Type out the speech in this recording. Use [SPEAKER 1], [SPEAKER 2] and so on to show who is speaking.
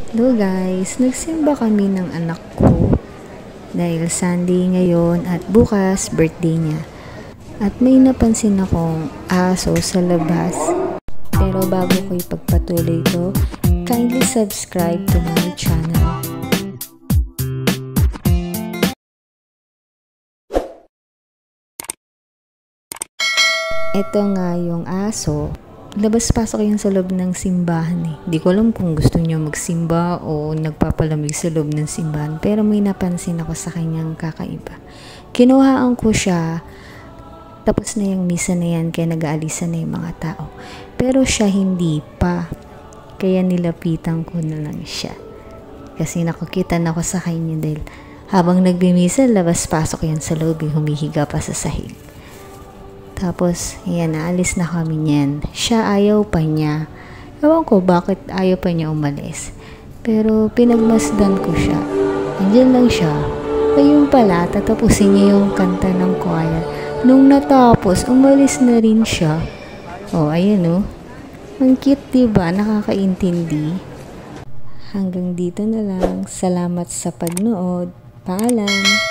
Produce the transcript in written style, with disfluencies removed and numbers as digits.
[SPEAKER 1] Hello guys, nagsimba kami ng anak ko dahil Sunday ngayon at bukas birthday niya. At may napansin akong aso sa labas. Pero bago ko ipagpatuloy ito, kindly subscribe to my channel. Ito nga yung aso. Labas-pasok yan sa loob ng simbahan eh. Di ko alam kung gusto niya magsimba o nagpapalamig sa loob ng simbahan. Pero may napansin ako sa kanyang kakaiba. Kinuhaan ko siya. Tapos na yung misa na yan kaya nag-aalisan na yung mga tao. Pero siya hindi pa. Kaya nilapitan ko na lang siya. Kasi nakukitan ako sa kanya dahil habang nagbimisa, labas-pasok yan sa loob. Humihiga pa sa sahig. Tapos, ayan, naalis na kami niyan. Siya ayaw pa niya. Ewan ko bakit ayaw pa niya umalis. Pero pinagmasdan ko siya. Andiyan lang siya. Ayun pala, tatapusin niya yung kanta ng choir. Nung natapos, umalis na rin siya. Oh, ayan oh. Ang cute diba? Nakakaintindi. Hanggang dito na lang. Salamat sa pagnood. Paalam!